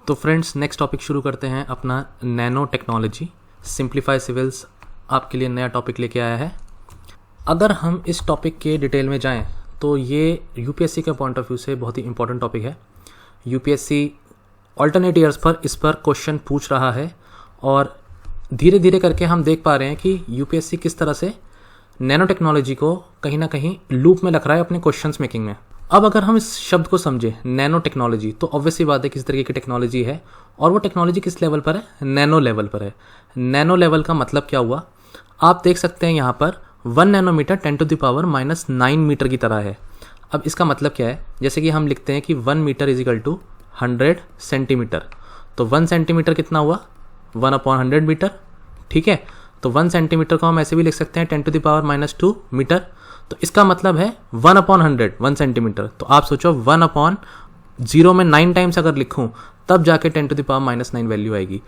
तो friends, next topic शुरू करते हैं अपना नैनो टेक्नोलॉजी। सिंप्लीफाई सिविल्स आपके लिए नया टॉपिक लेके आया है। अगर हम इस टॉपिक के डिटेल में जाएं तो ये यूपीएससी के पॉइंट ऑफ व्यू से बहुत ही इंपॉर्टेंट टॉपिक है। यूपीएससी ऑल्टरनेट ईयर्स पर इस पर क्वेश्चन पूछ रहा है और धीरे धीरे करके हम देख पा रहे हैं कि यूपीएससी किस तरह से नैनो टेक्नोलॉजी को कहीं ना कहीं लूप में रख रहा है अपने क्वेश्चंस मेकिंग में। अब अगर हम इस शब्द को समझें नैनो टेक्नोलॉजी, तो ऑब्वियसली बात है किस तरीके की टेक्नोलॉजी है और वो टेक्नोलॉजी किस लेवल पर है, नैनो लेवल पर है। नैनो लेवल का मतलब क्या हुआ, आप देख सकते हैं यहाँ पर 1 नैनोमीटर 10⁻⁻⁹ मीटर की तरह है। अब इसका मतलब क्या है, जैसे कि हम लिखते हैं कि 1 metre is equal to 100 centimetre, तो 1 सेंटीमीटर कितना हुआ, 1/100 मीटर। ठीक है, तो 1 सेंटीमीटर को हम ऐसे भी लिख सकते हैं 10⁻² मीटर। तो इसका मतलब है 1/100 1 सेंटीमीटर। तो आप सोचो 1/0 में 9 टाइम्स अगर लिखूं तब जाके 10⁻⁹ वैल्यू आएगी।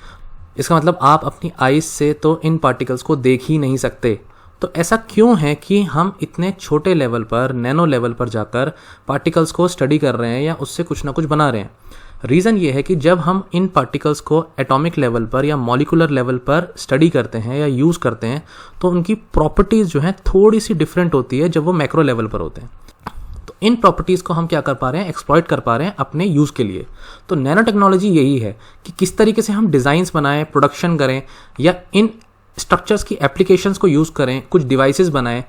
इसका मतलब आप अपनी आईज से तो इन पार्टिकल्स को देख ही नहीं सकते। तो ऐसा क्यों है कि हम इतने छोटे लेवल पर, नैनो लेवल पर जाकर पार्टिकल्स को स्टडी कर रहे हैं या उससे कुछ ना कुछ बना रहे हैं? रीज़न ये है कि जब हम इन पार्टिकल्स को एटॉमिक लेवल पर या मॉलिकुलर लेवल पर स्टडी करते हैं या यूज़ करते हैं तो उनकी प्रॉपर्टीज़ जो हैं थोड़ी सी डिफरेंट होती है जब वो मैक्रो लेवल पर होते हैं। तो इन प्रॉपर्टीज़ को हम क्या कर पा रहे हैं, एक्सप्लॉइट कर पा रहे हैं अपने यूज़ के लिए। तो नैनो टेक्नोलॉजी यही है कि किस तरीके से हम डिज़ाइंस बनाएं, प्रोडक्शन करें या इन स्ट्रक्चर्स की एप्लीकेशंस को यूज़ करें, कुछ डिवाइसेस बनाएं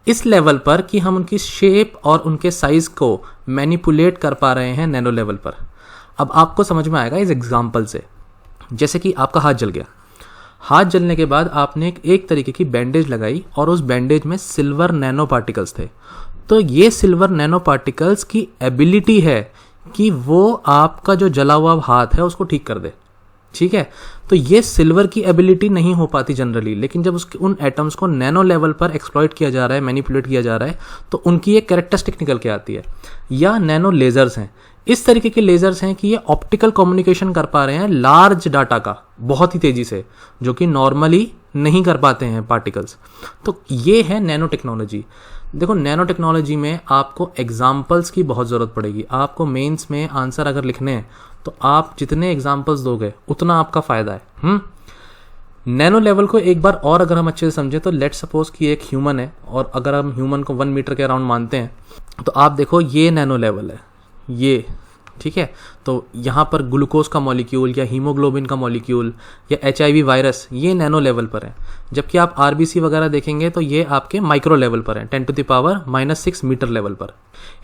इस लेवल पर कि हम उनकी शेप और उनके साइज़ को मैनिपुलेट कर पा रहे हैं नैनो लेवल पर। अब आपको समझ में आएगा इस एग्जाम्पल से। जैसे कि आपका हाथ जल गया, हाथ जलने के बाद आपने एक तरीके की बैंडेज लगाई और उस बैंडेज में सिल्वर नैनो पार्टिकल्स थे। तो ये सिल्वर नैनो पार्टिकल्स की एबिलिटी है कि वो आपका जो जला हुआ हाथ है उसको ठीक कर दे। ठीक है, तो ये सिल्वर की एबिलिटी नहीं हो पाती जनरली, लेकिन जब उसके उन एटम्स को नैनो लेवल पर एक्सप्लॉइट किया जा रहा है, मैनिपुलेट किया जा रहा है, तो उनकी एक कैरेक्टरिस्टिक निकल के आती है। या नैनो लेजर्स हैं, इस तरीके के लेजर्स हैं कि ये ऑप्टिकल कम्युनिकेशन कर पा रहे हैं लार्ज डाटा का बहुत ही तेजी से, जो कि नॉर्मली नहीं कर पाते हैं पार्टिकल्स। तो ये है नैनो टेक्नोलॉजी। देखो, नैनो टेक्नोलॉजी में आपको एग्जाम्पल्स की बहुत ज़रूरत पड़ेगी। आपको मेंस में आंसर अगर लिखने हैं तो आप जितने एग्जाम्पल्स दोगे उतना आपका फ़ायदा है। नैनो लेवल को एक बार और अगर हम अच्छे से समझें तो लेट्स सपोज कि एक ह्यूमन है और अगर हम ह्यूमन को 1 मीटर के अराउंड मानते हैं तो आप देखो ये नैनो लेवल है ये। ठीक है, तो यहाँ पर ग्लूकोज का मॉलिक्यूल या हीमोग्लोबिन का मॉलिक्यूल या HIV वायरस ये नैनो लेवल पर है। जबकि आप RBC वगैरह देखेंगे तो ये आपके माइक्रो लेवल पर है, 10⁻⁻6 मीटर लेवल पर।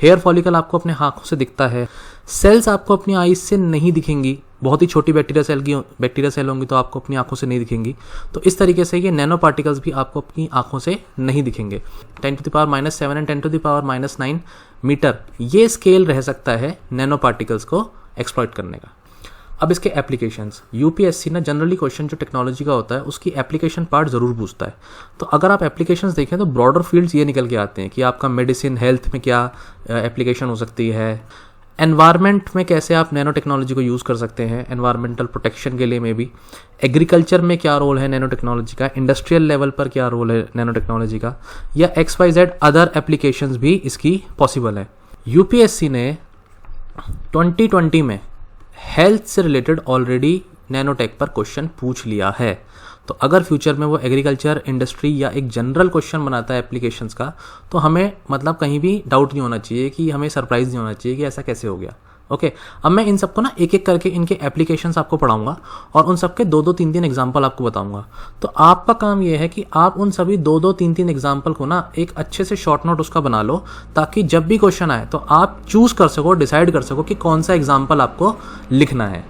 हेयर फॉलिकल आपको अपने आँखों से दिखता है, सेल्स आपको अपनी आईज से नहीं दिखेंगी, बहुत ही छोटी बैक्टीरिया सेल होंगी तो आपको अपनी आंखों से नहीं दिखेंगी। तो इस तरीके से ये नैनो पार्टिकल्स भी आपको अपनी आंखों से नहीं दिखेंगे। 10⁻⁷ एंड 10⁻⁹ मीटर ये स्केल रह सकता है नैनो पार्टिकल्स को एक्सप्लॉइट करने का। अब इसके एप्लीकेशंस, यूपीएससी ना जनरली क्वेश्चन जो टेक्नोलॉजी का होता है उसकी एप्लीकेशन पार्ट ज़रूर पूछता है। तो अगर आप एप्लीकेशंस देखें तो ब्रॉडर फील्ड्स ये निकल के आते हैं कि आपका मेडिसिन, हेल्थ में क्या एप्लीकेशन हो सकती है, एनवायरनमेंट में कैसे आप नैनो टेक्नोलॉजी को यूज़ कर सकते हैं, एनवायरमेंटल प्रोटेक्शन के लिए में भी, एग्रीकल्चर में क्या रोल है नैनो टेक्नोलॉजी का, इंडस्ट्रियल लेवल पर क्या रोल है नैनो टेक्नोलॉजी का, या XYZ अदर एप्लीकेशंस भी इसकी पॉसिबल है। यूपीएससी ने 2020 में हेल्थ से रिलेटेड ऑलरेडी नैनोटेक पर क्वेश्चन पूछ लिया है। तो अगर फ्यूचर में वो एग्रीकल्चर, इंडस्ट्री या एक जनरल क्वेश्चन बनाता है एप्लीकेशंस का, तो हमें मतलब कहीं भी डाउट नहीं होना चाहिए, कि हमें सरप्राइज नहीं होना चाहिए कि ऐसा कैसे हो गया। ओके, अब मैं इन सबको ना एक एक करके इनके एप्लीकेशंस आपको पढ़ाऊंगा और उन सबके 2-2, 3-3 एग्जाम्पल आपको बताऊंगा। तो आपका काम ये है कि आप उन सभी 2-2, 3-3 एग्जाम्पल को ना एक अच्छे से शॉर्ट नोट उसका बना लो, ताकि जब भी क्वेश्चन आए तो आप चूज कर सको, डिसाइड कर सको कि कौन सा एग्जाम्पल आपको लिखना है।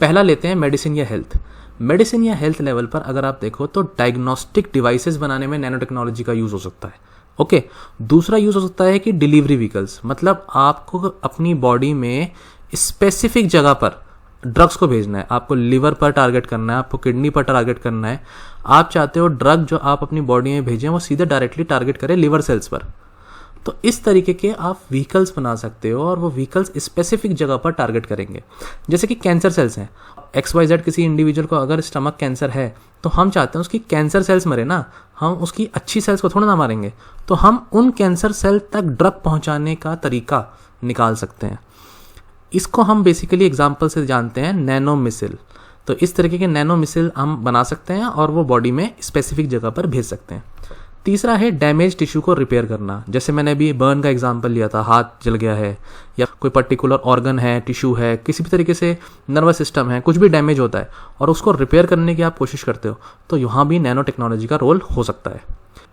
पहला लेते हैं मेडिसिन या हेल्थ। मेडिसिन या हेल्थ लेवल पर अगर आप देखो तो डायग्नोस्टिक डिवाइसेस बनाने में नैनो टेक्नोलॉजी का यूज़ हो सकता है। ओके, दूसरा यूज़ हो सकता है कि डिलीवरी व्हीकल्स, मतलब आपको अपनी बॉडी में स्पेसिफिक जगह पर ड्रग्स को भेजना है, आपको लिवर पर टारगेट करना है, आपको किडनी पर टारगेट करना है। आप चाहते हो ड्रग जो आप अपनी बॉडी में भेजें वो सीधे डायरेक्टली टारगेट करें लिवर सेल्स पर। तो इस तरीके के आप व्हीकल्स बना सकते हो और वो व्हीकल्स स्पेसिफिक जगह पर टारगेट करेंगे। जैसे कि कैंसर सेल्स हैं, XYZ किसी इंडिविजुअल को अगर स्टमक कैंसर है तो हम चाहते हैं उसकी कैंसर सेल्स मरे ना, हम उसकी अच्छी सेल्स को थोड़ा ना मारेंगे। तो हम उन कैंसर सेल तक ड्रग पहुंचाने का तरीका निकाल सकते हैं। इसको हम बेसिकली एग्जांपल से जानते हैं नैनो मिसाइल। तो इस तरीके के नैनो मिसाइल हम बना सकते हैं और वो बॉडी में स्पेसिफिक जगह पर भेज सकते हैं। तीसरा है डैमेज टिश्यू को रिपेयर करना। जैसे मैंने अभी बर्न का एग्जांपल लिया था, हाथ जल गया है या कोई पर्टिकुलर ऑर्गन है, टिश्यू है, किसी भी तरीके से नर्वस सिस्टम है, कुछ भी डैमेज होता है और उसको रिपेयर करने की आप कोशिश करते हो, तो यहाँ भी नैनो टेक्नोलॉजी का रोल हो सकता है।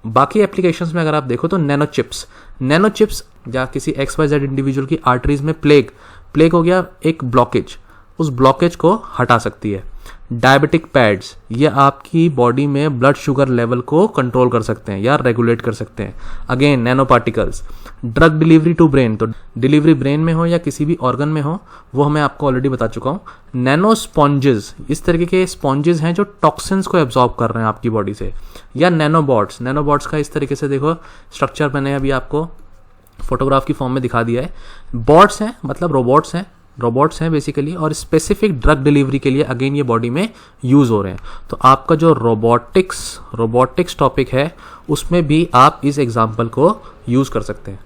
बाकी एप्लीकेशंस में अगर आप देखो तो नैनो चिप्स या किसी XYZ इंडिविजुअल की आर्टरीज में प्लेग हो गया एक ब्लॉकेज, उस ब्लॉकेज को हटा सकती है। डायबिटिक पैड्स, ये आपकी बॉडी में ब्लड शुगर लेवल को कंट्रोल कर सकते हैं या रेगुलेट कर सकते हैं। Again nanoparticles. Drug delivery to brain, तो डिलीवरी ब्रेन में हो या किसी भी ऑर्गन में हो, वो मैं आपको ऑलरेडी बता चुका हूँ। नैनो स्पॉन्जेस, इस तरीके के स्पॉन्जेस हैं जो टॉक्सिन्स को एब्जॉर्ब कर रहे हैं आपकी बॉडी से। या नैनोबॉट्स का इस तरीके से देखो स्ट्रक्चर मैंने अभी आपको फोटोग्राफ की फॉर्म में दिखा दिया है। बॉट्स हैं मतलब रोबोट्स हैं बेसिकली, और स्पेसिफिक ड्रग डिलीवरी के लिए अगेन ये बॉडी में यूज हो रहे हैं। तो आपका जो रोबोटिक्स टॉपिक है उसमें भी आप इस एग्जांपल को यूज कर सकते हैं।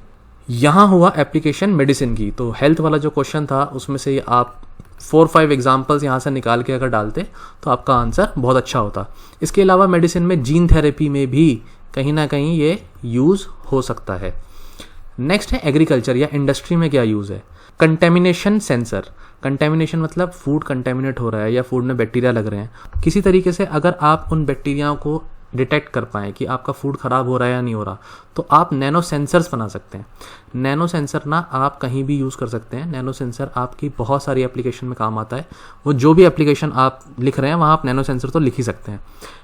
यहाँ हुआ एप्लीकेशन मेडिसिन की। तो हेल्थ वाला जो क्वेश्चन था उसमें से आप 4-5 एग्जाम्पल्स यहाँ से निकाल के अगर डालते तो आपका आंसर बहुत अच्छा होता। इसके अलावा मेडिसिन में जीन थेरेपी में भी कहीं ना कहीं ये यूज हो सकता है। नेक्स्ट है एग्रीकल्चर या इंडस्ट्री में क्या यूज है। कंटेमिनेशन सेंसर, कंटेमिनेशन मतलब फूड कंटेमिनेट हो रहा है या फूड में बैक्टीरिया लग रहे हैं। किसी तरीके से अगर आप उन बैक्टीरियाओं को डिटेक्ट कर पाएँ कि आपका फूड खराब हो रहा है या नहीं हो रहा, तो आप नैनो सेंसर्स बना सकते हैं। नैनो सेंसर ना आप कहीं भी यूज़ कर सकते हैं। नैनो सेंसर आपकी बहुत सारी एप्लीकेशन में काम आता है। वो जो भी एप्लीकेशन आप लिख रहे हैं वहाँ आप नैनो सेंसर तो लिख ही सकते हैं।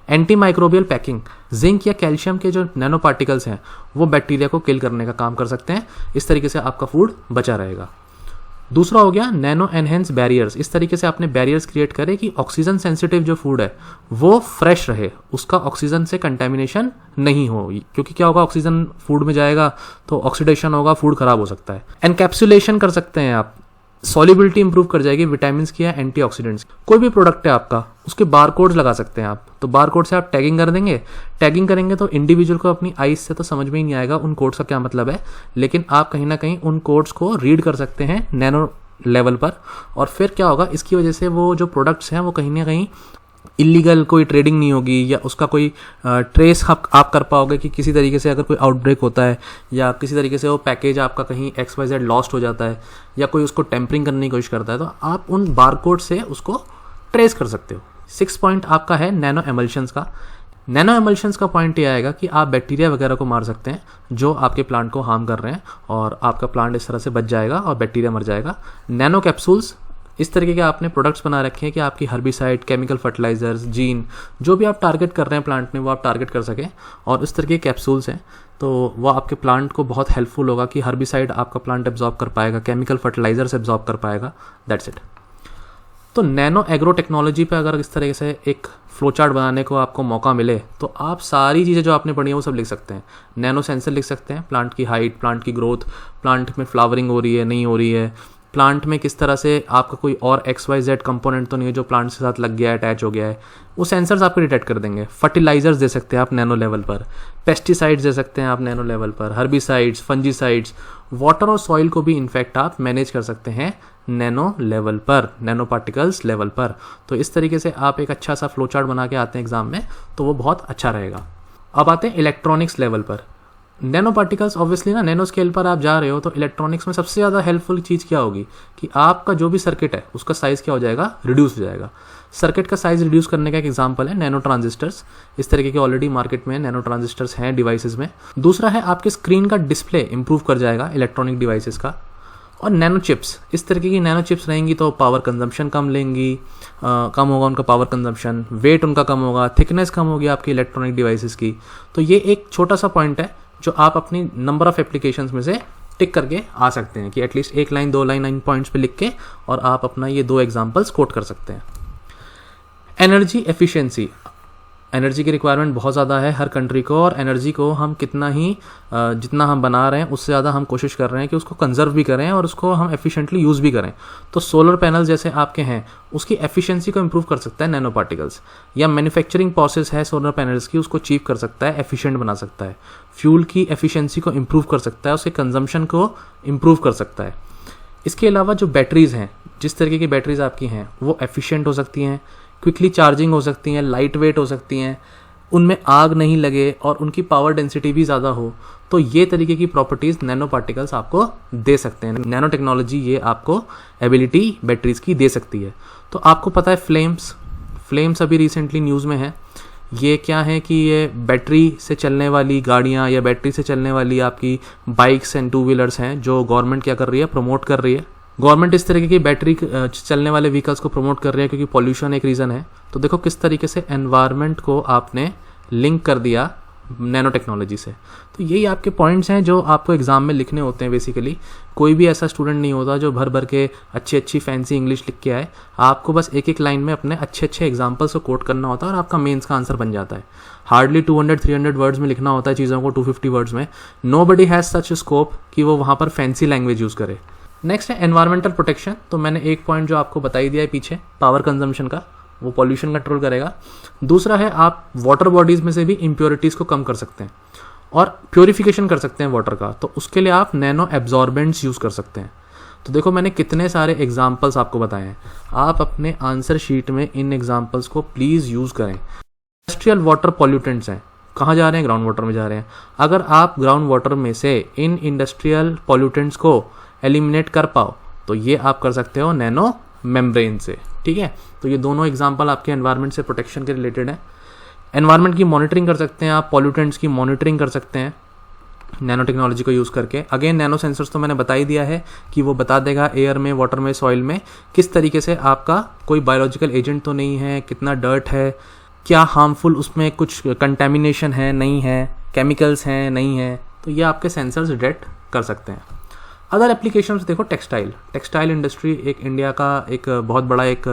एंटी माइक्रोबियल पैकिंग, जिंक या कैल्शियम के जो नैनो पार्टिकल्स हैं वो बैक्टीरिया को किल करने का काम कर सकते हैं। इस तरीके से आपका फूड बचा रहेगा। दूसरा हो गया नैनो एनहेंस बैरियर्स। इस तरीके से आपने बैरियर्स क्रिएट करे कि ऑक्सीजन सेंसिटिव जो फूड है वो फ्रेश रहे, उसका ऑक्सीजन से कंटेमिनेशन नहीं हो, क्योंकि क्या होगा, ऑक्सीजन फूड में जाएगा तो ऑक्सीडेशन होगा, फूड खराब हो सकता है। एनकैप्सुलेशन कर सकते हैं आप, सॉल्युबिलिटी इंप्रूव कर जाएगी विटामिन की या एंटीऑक्सीडेंट्स। कोई भी प्रोडक्ट है आपका उसके बारकोड्स लगा सकते हैं आप। तो बारकोड से आप टैगिंग कर देंगे, टैगिंग करेंगे तो इंडिविजुअल को अपनी आईज से तो समझ में ही नहीं आएगा उन कोड्स का क्या मतलब है, लेकिन आप कहीं ना कहीं उन कोड्स को रीड कर सकते हैं नैनो लेवल पर। और फिर क्या होगा, इसकी वजह से वो जो प्रोडक्ट्स हैं वो कहीं ना कहीं इलीगल कोई ट्रेडिंग नहीं होगी या उसका कोई ट्रेस आप कर पाओगे कि किसी तरीके से अगर कोई आउटब्रेक होता है या किसी तरीके से वो पैकेज आपका कहीं XYZ लॉस्ट हो जाता है या कोई उसको टेम्परिंग करने की कोशिश करता है, तो आप उन बारकोड से उसको ट्रेस कर सकते हो। 6 पॉइंट आपका है नैनो एमल्शंस का। नैनो एमल्शंस का पॉइंट ये आएगा कि आप बैक्टीरिया वगैरह को मार सकते हैं जो आपके प्लांट को हार्म कर रहे हैं, और आपका प्लांट इस तरह से बच जाएगा और बैक्टीरिया मर जाएगा। नैनो कैप्सूल्स, इस तरीके के आपने प्रोडक्ट्स बना रखे हैं कि आपकी हर्बिसाइड, केमिकल फर्टिलाइजर्स, जीन, जो भी आप टारगेट कर रहे हैं प्लांट में वो आप टारगेट कर सकें, और इस तरह के कैप्सूल्स हैं तो वो आपके प्लांट को बहुत हेल्पफुल होगा कि हर्बिसाइड आपका प्लांट एब्जॉर्ब कर पाएगा, केमिकल फर्टिलाइजर्स एब्जॉर्ब कर पाएगा। That's it. तो नैनो एग्रो टेक्नोलॉजी पे अगर इस तरीके से एक फ्लो चार्ट बनाने को आपको मौका मिले तो आप सारी चीज़ें जो आपने पढ़ी हैं वो सब लिख सकते हैं। नैनो सेंसर लिख सकते हैं, प्लांट की हाइट, प्लांट की ग्रोथ, प्लांट में फ्लावरिंग हो रही है नहीं हो रही है, प्लांट में किस तरह से आपका कोई और XYZ कंपोनेंट तो नहीं है जो प्लांट के साथ लग गया है, अटैच हो गया है, वो सेंसर्स आपको डिटेक्ट कर देंगे। फर्टिलाइजर्स दे सकते हैं आप नैनो लेवल पर, पेस्टिसाइड्स दे सकते हैं आप नैनो लेवल पर, हर्बिसाइड्स, फंजीसाइड्स, वाटर और सॉइल को भी इनफैक्ट आप मैनेज कर सकते हैं नैनो लेवल पर, नैनो पार्टिकल्स लेवल पर। तो इस तरीके से आप एक अच्छा सा फ्लो चार्ट बना के आते हैं एग्जाम में तो वो बहुत अच्छा रहेगा। अब आते हैं इलेक्ट्रॉनिक्स लेवल पर। नैनो पार्टिकल्स ऑब्वियसली ना नैनो स्केल पर आप जा रहे हो तो इलेक्ट्रॉनिक्स में सबसे ज़्यादा हेल्पफुल चीज़ क्या होगी कि आपका जो भी सर्किट है उसका साइज़ क्या हो जाएगा, रिड्यूस हो जाएगा। सर्किट का साइज़ रिड्यूस करने का एक एग्जांपल है नैनो ट्रांजिस्टर्स। इस तरीके के ऑलरेडी मार्केट में नैनो ट्रांजिस्टर्स हैं डिवाइसेस में। दूसरा है आपके स्क्रीन का डिस्प्ले इंप्रूव कर जाएगा इलेक्ट्रॉनिक डिवाइसेस का। और नैनो चिप्स, इस तरीके की नैनो चिप्स रहेंगी तो पावर कंजम्पशन कम लेंगी, कम होगा उनका पावर कंजम्पशन, वेट उनका कम होगा, थिकनेस कम होगी आपकी इलेक्ट्रॉनिक डिवाइसेस की। तो ये एक छोटा सा पॉइंट है जो आप अपनी नंबर ऑफ एप्लीकेशंस में से टिक करके आ सकते हैं कि at least 1 line 2 line in points पे लिख के, और आप अपना ये 2 एग्जांपल्स कोट कर सकते हैं। एनर्जी एफिशिएंसी, एनर्जी की रिक्वायरमेंट बहुत ज़्यादा है हर कंट्री को, और एनर्जी को हम जितना हम बना रहे हैं उससे ज़्यादा हम कोशिश कर रहे हैं कि उसको कंजर्व भी करें और उसको हम एफिशिएंटली यूज़ भी करें। तो सोलर पैनल जैसे आपके हैं उसकी एफिशिएंसी को इंप्रूव कर सकता है नैनो पार्टिकल्स, या मैन्युफैक्चरिंग प्रोसेस है सोलर पैनल्स की उसको चीप कर सकता है, एफिशिएंट बना सकता है। फ्यूल की एफिशिएंसी को इंप्रूव कर सकता है, उसके कंजम्पशन को इंप्रूव कर सकता है। इसके अलावा जो बैटरीज़ हैं, जिस तरीके की बैटरीज़ आपकी हैं वो एफिशिएंट हो सकती हैं, क्विकली चार्जिंग हो सकती हैं, लाइट वेट हो सकती हैं, उनमें आग नहीं लगे और उनकी पावर डेंसिटी भी ज़्यादा हो, तो ये तरीके की प्रॉपर्टीज़ नैनो पार्टिकल्स आपको दे सकते हैं। नैनो टेक्नोलॉजी ये आपको एबिलिटी बैटरीज़ की दे सकती है। तो आपको पता है फ्लेम्स अभी रिसेंटली न्यूज़ में है। ये क्या है कि ये बैटरी से चलने वाली गाड़ियाँ या बैटरी से चलने वाली आपकी बाइक्स एंड टू व्हीलर्स हैं जो गवर्नमेंट क्या कर रही है, प्रमोट कर रही है। गवर्नमेंट इस तरीके की बैटरी चलने वाले व्हीकल्स को प्रमोट कर रही है क्योंकि पॉल्यूशन एक रीज़न है। तो देखो किस तरीके से एनवायरनमेंट को आपने लिंक कर दिया नैनो टेक्नोलॉजी से। तो यही आपके पॉइंट्स हैं जो आपको एग्जाम में लिखने होते हैं। बेसिकली कोई भी ऐसा स्टूडेंट नहीं होता जो भर भर के अच्छी फैंसी इंग्लिश लिख के आए। आपको बस एक एक लाइन में अपने अच्छे एग्जाम्पल्स को कोट करना होता है और आपका मेंस का आंसर बन जाता है। हार्डली 200-300 वर्ड्स में लिखना होता है चीज़ों को, 250 वर्ड्स में। नोबडी हैज़ सच स्कोप कि वो वहाँ पर फैंसी लैंग्वेज यूज़ करे। नेक्स्ट है एनवायरमेंटल प्रोटेक्शन। तो मैंने एक पॉइंट जो आपको बता ही दिया है पीछे, पावर कंजम्पशन का, वो पॉल्यूशन कंट्रोल करेगा। दूसरा है आप वाटर बॉडीज़ में से भी इम्प्योरिटीज़ को कम कर सकते हैं और प्योरीफिकेशन कर सकते हैं वाटर का। तो उसके लिए आप नैनो एब्जॉर्बेंट्स यूज़ कर सकते हैं। तो देखो मैंने कितने सारे एग्जाम्पल्स आपको बताए हैं, आप अपने आंसर शीट में इन एग्जाम्पल्स को प्लीज़ यूज़ करें। इंडस्ट्रियल वाटर पॉल्यूटेंट्स हैं, कहाँ जा रहे हैं? ग्राउंड वाटर में जा रहे हैं। अगर आप ग्राउंड वाटर में से इन इंडस्ट्रियल पॉल्यूटेंट्स को एलिमिनेट कर पाओ तो ये आप कर सकते हो नैनो मेम्ब्रेन से। ठीक है, तो ये दोनों एग्जाम्पल आपके एनवायरनमेंट से प्रोटेक्शन के रिलेटेड है। एनवायरनमेंट की मॉनिटरिंग कर सकते हैं आप, पॉल्यूटेंट्स की मॉनिटरिंग कर सकते हैं नैनो टेक्नोलॉजी को यूज़ करके। अगेन नैनो सेंसर्स तो मैंने बता ही दिया है कि वो बता देगा एयर में, वाटर में, सॉइल में किस तरीके से आपका कोई बायोलॉजिकल एजेंट तो नहीं है, कितना डर्ट है, क्या हार्मफुल उसमें कुछ कंटेमिनेशन है नहीं है, केमिकल्स हैं नहीं है। तो ये आपके सेंसर्स डिटेक्ट कर सकते हैं। अदर एप्लीकेशंस देखो, टेक्सटाइल इंडस्ट्री एक इंडिया का एक बहुत बड़ा एक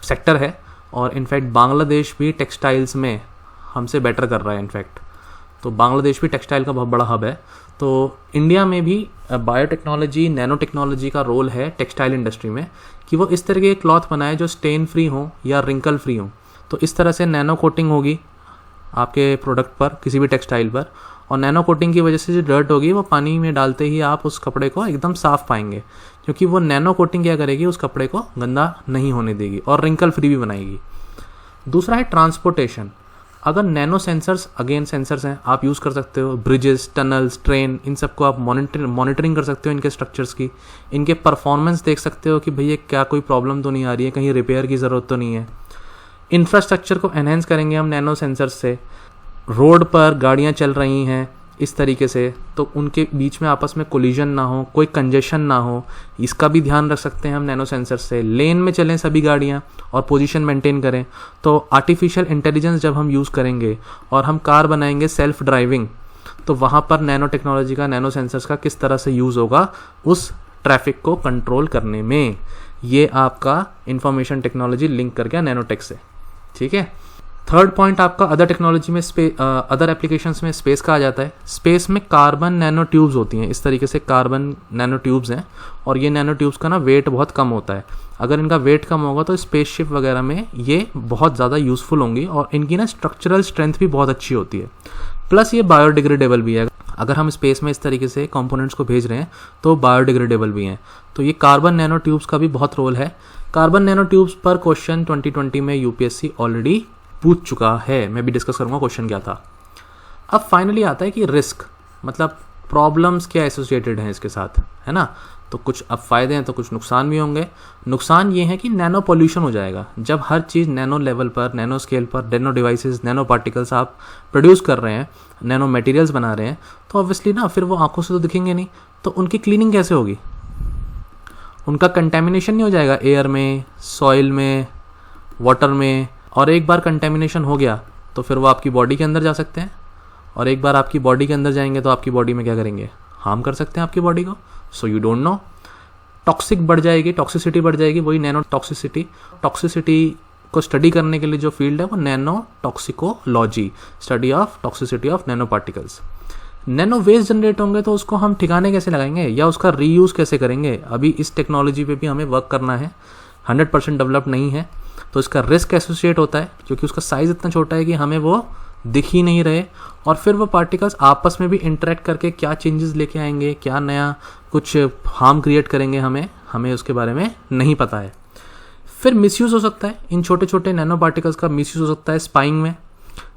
सेक्टर है और इनफैक्ट बांग्लादेश भी टेक्सटाइल्स में हमसे बेटर कर रहा है इनफैक्ट। तो बांग्लादेश भी टेक्सटाइल का बहुत बड़ा हब है। तो इंडिया में भी बायोटेक्नोलॉजी, नैनो टेक्नोलॉजी का रोल है टेक्सटाइल इंडस्ट्री में कि वो इस तरह के क्लॉथ बनाए जो स्टेन फ्री हो या रिंकल फ्री हो। तो इस तरह से नैनो कोटिंग होगी आपके प्रोडक्ट पर, किसी भी टेक्सटाइल पर, और नैनो कोटिंग की वजह से जो डर्ट होगी वो पानी में डालते ही आप उस कपड़े को एकदम साफ पाएंगे, क्योंकि वो नैनो कोटिंग क्या करेगी, उस कपड़े को गंदा नहीं होने देगी और रिंकल फ्री भी बनाएगी। दूसरा है ट्रांसपोर्टेशन। अगर नैनो सेंसर्स, अगेन सेंसर्स हैं, आप यूज़ कर सकते हो ब्रिजेस, टनल्स, ट्रेन, इन सबको आप मॉनिटरिंग कर सकते हो इनके स्ट्रक्चर्स की, इनके परफॉर्मेंस देख सकते हो कि भैया क्या कोई प्रॉब्लम तो नहीं आ रही है, कहीं रिपेयर की ज़रूरत तो नहीं है। इंफ्रास्ट्रक्चर को एनहेंस करेंगे हम नैनो सेंसर्स से। रोड पर गाड़ियाँ चल रही हैं इस तरीके से, तो उनके बीच में आपस में कोलिजन ना हो, कोई कंजेशन ना हो, इसका भी ध्यान रख सकते हैं हम नैनो सेंसर से। लेन में चलें सभी गाड़ियाँ और पोजीशन मेंटेन करें। तो आर्टिफिशियल इंटेलिजेंस जब हम यूज़ करेंगे और हम कार बनाएंगे सेल्फ ड्राइविंग, तो वहाँ पर नैनो टेक्नोलॉजी का, नैनो सेंसर्स का किस तरह से यूज़ होगा उस ट्रैफिक को कंट्रोल करने में। ये आपका इंफॉर्मेशन टेक्नोलॉजी लिंक कर गया नैनोटेक से। ठीक है, थर्ड पॉइंट आपका अदर टेक्नोलॉजी में अदर एप्लीकेशंस में स्पेस का आ जाता है। स्पेस में कार्बन नैनो ट्यूब्स होती हैं, इस तरीके से कार्बन नैनो ट्यूब्स हैं, और ये नैनो ट्यूब्स का ना वेट बहुत कम होता है। अगर इनका वेट कम होगा तो स्पेसशिप वगैरह में ये बहुत ज़्यादा यूज़फुल होंगी और इनकी ना स्ट्रक्चरल स्ट्रेंथ भी बहुत अच्छी होती है। प्लस ये बायोडिग्रेडेबल भी है। अगर हम स्पेस में इस तरीके से कंपोनेंट्स को भेज रहे हैं तो बायोडिग्रेडेबल भी हैं। तो ये कार्बन नैनो ट्यूब्स का भी बहुत रोल है। कार्बन नैनो ट्यूब्स पर क्वेश्चन 2020 में यूपीएससी ऑलरेडी पूछ चुका है, मैं भी डिस्कस करूंगा क्वेश्चन क्या था। अब फाइनली आता है कि रिस्क, मतलब प्रॉब्लम्स क्या एसोसिएटेड हैं इसके साथ, है ना। तो कुछ अब फ़ायदे हैं तो कुछ नुकसान भी होंगे। नुकसान ये है कि नैनो पॉल्यूशन हो जाएगा। जब हर चीज़ नैनो लेवल पर, नैनो स्केल पर, नैनो डिवाइसेस, नैनो पार्टिकल्स आप प्रोड्यूस कर रहे हैं, नैनो मटेरियल्स बना रहे हैं, तो ऑब्वियसली ना फिर वो आंखों से तो दिखेंगे नहीं, तो उनकी क्लीनिंग कैसे होगी? उनका कंटेमिनेशन नहीं हो जाएगा एयर में, सॉइल में, वाटर में। और एक बार कंटेमिनेशन हो गया तो फिर वो आपकी बॉडी के अंदर जा सकते हैं, और एक बार आपकी बॉडी के अंदर जाएंगे तो आपकी बॉडी में क्या करेंगे, हार्म कर सकते हैं आपकी बॉडी को। So you don't know. Toxic बढ़ जाएगी, टॉक्सिसिटी बढ़ जाएगी, वही नैनो टॉक्सिसिटी। टॉक्सिसिटी को स्टडी करने के लिए जो फील्ड है वो nanotoxicology, study of toxicity of nanoparticles. Nano waste generate होंगे तो उसको हम ठिकाने कैसे लगाएंगे या उसका रीयूज़ कैसे करेंगे? अभी इस टेक्नोलॉजी पे भी हमें वर्क करना है, 100% डेवलप नहीं है, तो इसका रिस्क एसोसिएट होता है क्योंकि उसका साइज़ इतना छोटा है कि हमें वो दिख ही नहीं रहे, और फिर वो पार्टिकल्स आपस में भी इंटरेक्ट करके क्या चेंजेस लेके आएंगे, क्या नया कुछ हार्म क्रिएट करेंगे हमें उसके बारे में नहीं पता है। फिर मिसयूज़ हो सकता है, इन छोटे छोटे नैनो पार्टिकल्स का मिसयूज़ हो सकता है स्पाइंग में,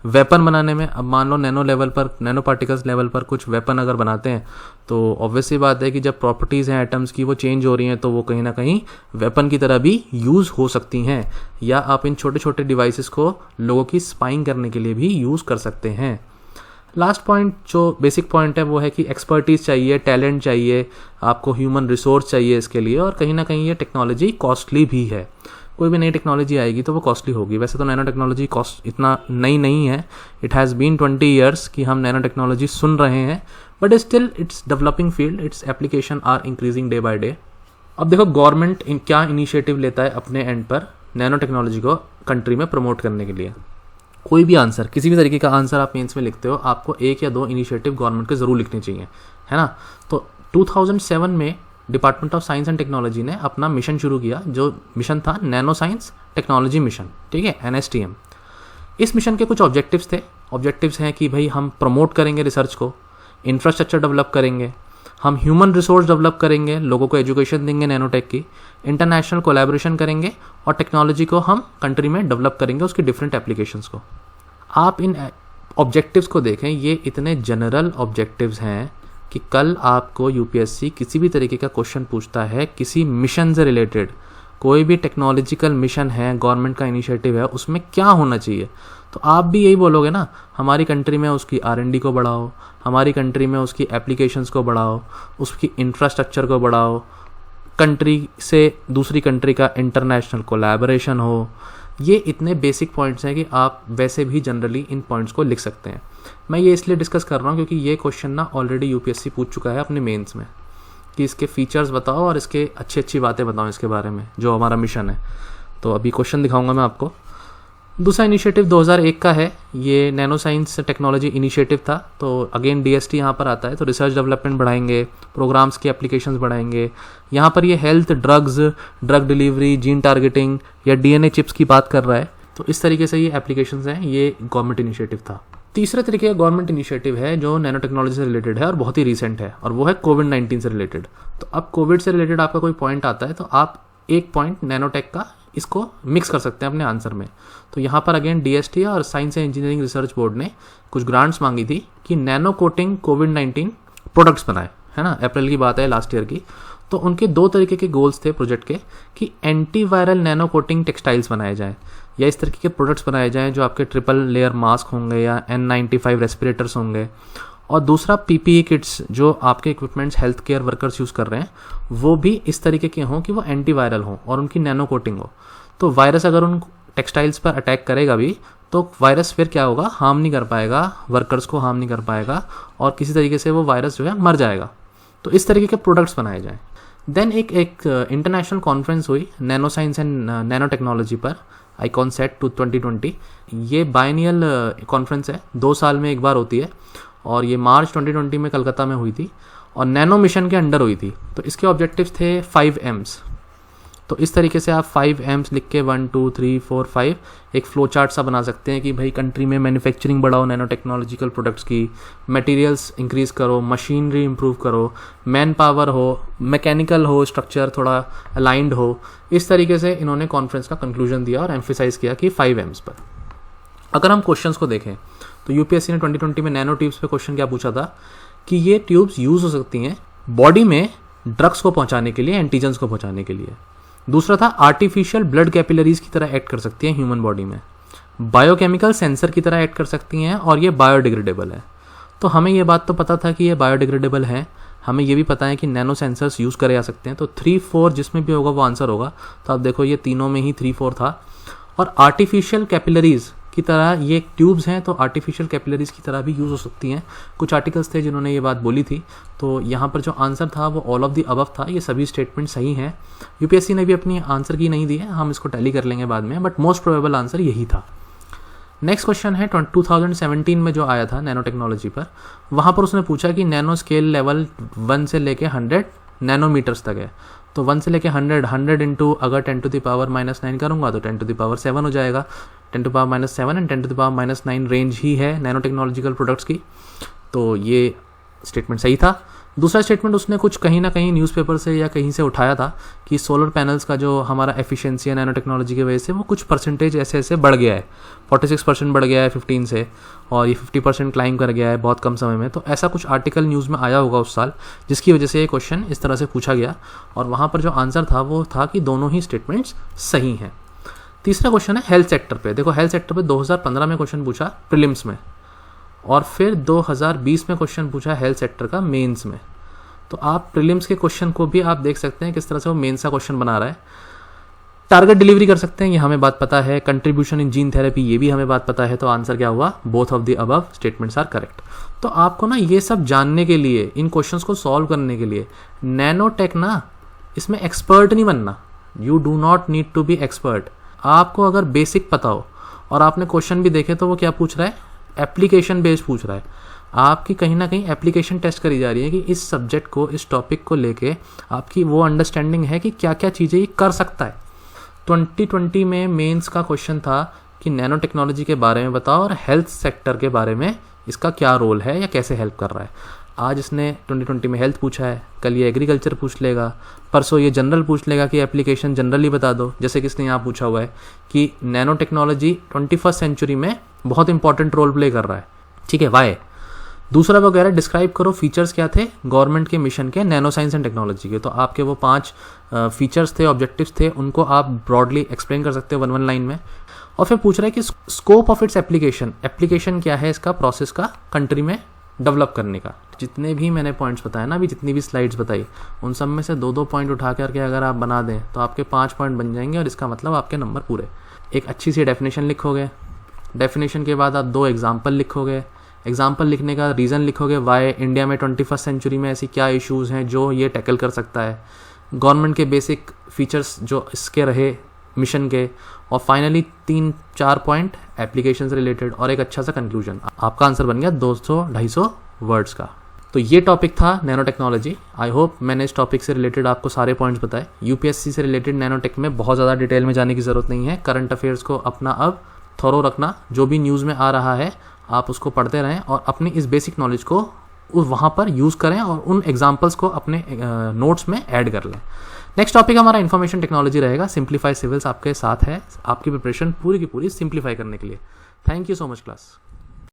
वेपन बनाने में। अब मान लो नैनो लेवल पर, नैनो पार्टिकल्स लेवल पर कुछ वेपन अगर बनाते हैं तो ऑब्वियसली बात है कि जब प्रॉपर्टीज़ हैं एटम्स की वो चेंज हो रही हैं तो वो कहीं ना कहीं वेपन की तरह भी यूज़ हो सकती हैं, या आप इन छोटे छोटे डिवाइसेस को लोगों की स्पाइंग करने के लिए भी यूज़ कर सकते हैं। लास्ट पॉइंट जो बेसिक पॉइंट है वो है कि एक्सपर्टीज़ चाहिए, टैलेंट चाहिए, आपको ह्यूमन रिसोर्स चाहिए इसके लिए, और कहीं ना कहीं ये टेक्नोलॉजी कॉस्टली भी है। कोई भी नई टेक्नोलॉजी आएगी तो वो कॉस्टली होगी। वैसे तो नैनो टेक्नोलॉजी कॉस्ट इतना नई नहीं है, इट हैज़ बीन 20 ईयर्स कि हम नैनो टेक्नोलॉजी सुन रहे हैं, but still it's developing field, its application are increasing day by day. अब देखो गवर्नमेंट क्या इनिशिएटिव लेता है अपने एंड पर नैनो टेक्नोलॉजी को कंट्री में प्रमोट करने के लिए। कोई भी आंसर, किसी भी तरीके का आंसर आप मेंस में लिखते हो, आपको 1 या 2 इनिशिएटिव गवर्नमेंट के ज़रूर लिखने चाहिए, है ना। तो 2007 में department of science and technology ने अपना मिशन शुरू किया, जो मिशन था नैनो साइंस टेक्नोलॉजी मिशन, ठीक है, NSTM। इस मिशन के कुछ ऑब्जेक्टिव्स थे। ऑब्जेक्टिव्स हैं कि भाई हम प्रमोट करेंगे रिसर्च को, इंफ्रास्ट्रक्चर डेवलप करेंगे, हम ह्यूमन रिसोर्स डेवलप करेंगे, लोगों को एजुकेशन देंगे नैनोटेक की, इंटरनेशनल कोलैबोरेशन करेंगे, और टेक्नोलॉजी को हम कंट्री में डेवलप करेंगे, उसकी डिफरेंट एप्लीकेशंस को। आप इन ऑब्जेक्टिव्स को देखें, ये इतने जनरल ऑब्जेक्टिव्स हैं कि कल आपको यूपीएससी किसी भी तरीके का क्वेश्चन पूछता है किसी मिशन से रिलेटेड, कोई भी टेक्नोलॉजिकल मिशन है, गवर्नमेंट का इनिशिएटिव है, उसमें क्या होना चाहिए, तो आप भी यही बोलोगे ना, हमारी कंट्री में उसकी R&D को बढ़ाओ, हमारी कंट्री में उसकी एप्लीकेशंस को बढ़ाओ, उसकी इंफ्रास्ट्रक्चर को बढ़ाओ, कंट्री से दूसरी कंट्री का इंटरनेशनल कोलैबोरेशन हो। ये इतने बेसिक पॉइंट्स हैं कि आप वैसे भी जनरली इन पॉइंट्स को लिख सकते हैं। मैं ये इसलिए डिस्कस कर रहा हूँ क्योंकि ये क्वेश्चन ना ऑलरेडी यूपीएससी पूछ चुका है अपने मेंस में कि इसके फीचर्स बताओ और इसके अच्छी बातें बताओ इसके बारे में, जो हमारा मिशन है। तो अभी क्वेश्चन दिखाऊंगा मैं आपको। दूसरा इनिशिएटिव 2001 का है, ये नैनो साइंस टेक्नोलॉजी इनिशिएटिव था। तो अगेन DST यहाँ पर आता है, तो रिसर्च डेवलपमेंट बढ़ाएंगे, प्रोग्राम्स की एप्लीकेशंस बढ़ाएंगे। यहाँ पर ये health, drugs, drug delivery, gene targeting या DNA चिप्स की बात कर रहा है। तो इस तरीके से ये एप्लीकेशंस हैं, ये गवर्नमेंट इनिशिएटिव था। तीसरे तरीके का गवर्नमेंट इनिशिएटिव है जो नैनो टेक्नोलॉजी से रिलेटेड है और बहुत ही रिसेंट है, और वो है कोविड-19 से रिलेटेड। तो अब कोविड से रिलेटेड आपका कोई पॉइंट आता है तो आप एक पॉइंट नैनोटेक का इसको मिक्स कर सकते हैं अपने आंसर में। तो यहाँ पर अगेन DST और science and engineering research board ने कुछ ग्रांट्स मांगी थी कि नैनो कोटिंग कोविड-19 प्रोडक्ट्स बनाए, है ना, अप्रैल की बात है लास्ट ईयर की। तो उनके 2 तरीके के गोल्स थे प्रोजेक्ट के कि एंटीवायरल नैनो कोटिंग टेक्सटाइल्स बनाए जाएं, या इस तरीके के प्रोडक्ट्स बनाए जाएं जो आपके ट्रिपल लेयर मास्क होंगे या N95 रेस्पिरेटर्स होंगे, और दूसरा PPE किट्स जो आपके equipments health care workers use कर रहे हैं वो भी इस तरीके के हों कि वो एंटीवायरल हों और उनकी नैनो कोटिंग हो। तो वायरस अगर उन टेक्सटाइल्स पर अटैक करेगा भी तो वायरस फिर क्या होगा, हार्म नहीं कर पाएगा, वर्कर्स को हार्म नहीं कर पाएगा, और किसी तरीके से वो वायरस जो है मर जाएगा। तो इस तरीके के प्रोडक्ट्स बनाए जाएँ। देन एक इंटरनेशनल कॉन्फ्रेंस हुई nano science and nano technology पर, ICONSAT 2020। ये बायनियल कॉन्फ्रेंस है, 2 साल में एक बार होती है, और ये मार्च 2020 में कलकत्ता में हुई थी और नैनो मिशन के अंडर हुई थी। तो इसके ऑब्जेक्टिव्स थे 5 M's। तो इस तरीके से आप 5 M's लिख के 1 2 3 4 5 एक फ्लो चार्ट सा बना सकते हैं कि भाई कंट्री में मैन्युफैक्चरिंग बढ़ाओ नैनो टेक्नोलॉजिकल प्रोडक्ट्स की, मटेरियल्स इंक्रीज करो, मशीनरी इंप्रूव करो, मैन पावर हो, मैकेनिकल हो, स्ट्रक्चर थोड़ा अलाइंड हो। इस तरीके से इन्होंने कॉन्फ्रेंस का कंक्लूजन दिया और एम्फेसाइज किया कि 5 M's पर। अगर हम क्वेश्चंस को देखें तो यूपीएससी ने 2020 में नैनो ट्यूब्स पे क्वेश्चन क्या पूछा था कि ये ट्यूब्स यूज़ हो सकती हैं बॉडी में ड्रग्स को पहुंचाने के लिए, एंटीजन्स को पहुंचाने के लिए। दूसरा था आर्टिफिशियल ब्लड कैपिलरीज की तरह एक्ट कर सकती हैं ह्यूमन बॉडी में, बायोकेमिकल सेंसर की तरह एक्ट कर सकती हैं, और ये बायोडिग्रेडेबल है। तो हमें ये बात तो पता था कि ये बायोडिग्रेडेबल है, हमें ये भी पता है कि नैनो सेंसर्स यूज़ करे जा सकते हैं। तो 3-4 जिसमें भी होगा वो आंसर होगा। तो आप देखो ये तीनों में ही 3-4 था। और आर्टिफिशियल कैपिलरीज की तरह ये ट्यूब्स हैं, तो आर्टिफिशियल कैपिलरीज की तरह भी यूज़ हो सकती हैं। कुछ आर्टिकल्स थे जिन्होंने ये बात बोली थी। तो यहाँ पर जो आंसर था वो ऑल ऑफ द अबव था। ये सभी स्टेटमेंट सही हैं। यूपीएससी ने भी अपनी आंसर की नहीं दी है, हम इसको टैली कर लेंगे बाद में, बट मोस्ट प्रोबेबल आंसर यही था। नेक्स्ट क्वेश्चन है 2017 में जो आया था नैनो टेक्नोलॉजी पर। वहाँ पर उसने पूछा कि नैनो स्केल लेवल 1 से लेके 100 नैनोमीटर्स तक है। तो 1 से लेके 100 इंटू अगर 10⁻⁻9 करूँगा तो 10⁻7 हो जाएगा। 10⁻7 एंड 10⁻9 रेंज ही है नैनो टेक्नोलॉजिकल प्रोडक्ट्स की। तो ये स्टेटमेंट सही था। दूसरा स्टेटमेंट उसने कुछ कहीं ना कहीं न्यूज़पेपर से या कहीं से उठाया था कि सोलर पैनल्स का जो हमारा एफिशिएंसी है नैनो टेक्नोलॉजी की वजह से वो कुछ परसेंटेज ऐसे ऐसे बढ़ गया है, 46% बढ़ गया है 15 से, और ये 50% क्लाइम कर गया है बहुत कम समय में। तो ऐसा कुछ आर्टिकल न्यूज़ में आया होगा उस साल, जिसकी वजह से ये क्वेश्चन इस तरह से पूछा गया, और वहाँ पर जो आंसर था वो था कि दोनों ही स्टेटमेंट्स सही हैं। तीसरा क्वेश्चन है हेल्थ सेक्टर पे। देखो हेल्थ सेक्टर पे 2015 में क्वेश्चन पूछा प्रीलिम्स में, और फिर 2020 में क्वेश्चन पूछा हेल्थ सेक्टर का मेंस में। तो आप प्रीलिम्स के क्वेश्चन को भी आप देख सकते हैं किस तरह से वो मेंस का क्वेश्चन बना रहा है। टारगेट डिलीवरी कर सकते हैं, ये हमें बात पता है। कंट्रीब्यूशन इन जीन थेरेपी, ये भी हमें बात पता है। तो आंसर क्या हुआ? Both of the above statements are correct. तो आपको ना ये सब जानने के लिए, इन क्वेश्चंस को सॉल्व करने के लिए, नैनोटेक ना इसमें एक्सपर्ट नहीं बनना। You do not need to be expert. आपको अगर बेसिक पता हो और आपने क्वेश्चन भी देखे तो वो क्या पूछ रहा है? एप्लीकेशन बेस्ड पूछ रहा है। आपकी कहीं ना कहीं एप्लीकेशन टेस्ट करी जा रही है कि इस सब्जेक्ट को, इस टॉपिक को लेके आपकी वो अंडरस्टैंडिंग है कि क्या क्या चीज़ें ये कर सकता है। 2020 में मेंस का क्वेश्चन था कि नैनो टेक्नोलॉजी के बारे में बताओ और हेल्थ सेक्टर के बारे में इसका क्या रोल है या कैसे हेल्प कर रहा है। आज इसने 2020 में हेल्थ पूछा है, कल ये एग्रीकल्चर पूछ लेगा, परसों ये जनरल पूछ लेगा कि एप्लीकेशन जनरली बता दो। जैसे कि इसने यहाँ पूछा हुआ है कि नैनो टेक्नोलॉजी 21st सेंचुरी में बहुत इंपॉर्टेंट रोल प्ले कर रहा है। ठीक है, वाई। दूसरा वगैरह डिस्क्राइब करो फीचर्स क्या थे गवर्नमेंट के मिशन के नैनो साइंस एंड टेक्नोलॉजी के। तो आपके वो 5 फीचर्स थे, ऑब्जेक्टिव्स थे, उनको आप ब्रॉडली एक्सप्लेन कर सकते हो 1 लाइन में। और फिर पूछ रहा है कि scope of its application, application क्या है इसका, प्रोसेस का कंट्री में डेवलप करने का। जितने भी मैंने पॉइंट्स बताए ना, अभी जितनी भी स्लाइड्स बताई, उन सब में से 2-2 पॉइंट उठा करके अगर आप बना दें तो आपके 5 पॉइंट बन जाएंगे, और इसका मतलब आपके नंबर पूरे। एक अच्छी सी डेफिनेशन लिखोगे, डेफिनेशन के बाद आप 2 एग्जाम्पल लिखोगे, एग्जाम्पल लिखने का रीज़न लिखोगे वाई इंडिया में 21st सेंचुरी में ऐसी क्या इश्यूज़ हैं जो ये टैकल कर सकता है, गवर्नमेंट के बेसिक फीचर्स जो इसके रहे मिशन के, और फाइनली 3-4 पॉइंट एप्लीकेशन से रिलेटेड, और एक अच्छा सा कंक्लूजन। आपका आंसर बन गया 200-250 वर्ड्स का। तो ये टॉपिक था नैनो टेक्नोलॉजी। आई होप मैंने इस टॉपिक से रिलेटेड आपको सारे पॉइंट्स बताए। यूपीएससी से रिलेटेड नैनोटेक में बहुत ज़्यादा डिटेल में जाने की ज़रूरत नहीं है। करंट अफेयर्स को अपना अब थॉरो रखना, जो भी न्यूज़ में आ रहा है आप उसको पढ़ते रहें और अपनी इस बेसिक नॉलेज को वहाँ पर यूज़ करें और उन एग्जाम्पल्स को अपने नोट्स में ऐड कर लें। नेक्स्ट टॉपिक हमारा इन्फॉर्मेशन टेक्नोलॉजी रहेगा। सिंप्लीफाई सिविल्स आपके साथ है, आपकी प्रिपरेशन पूरी की पूरी सिंप्लीफाई करने के लिए। Thank you so much class.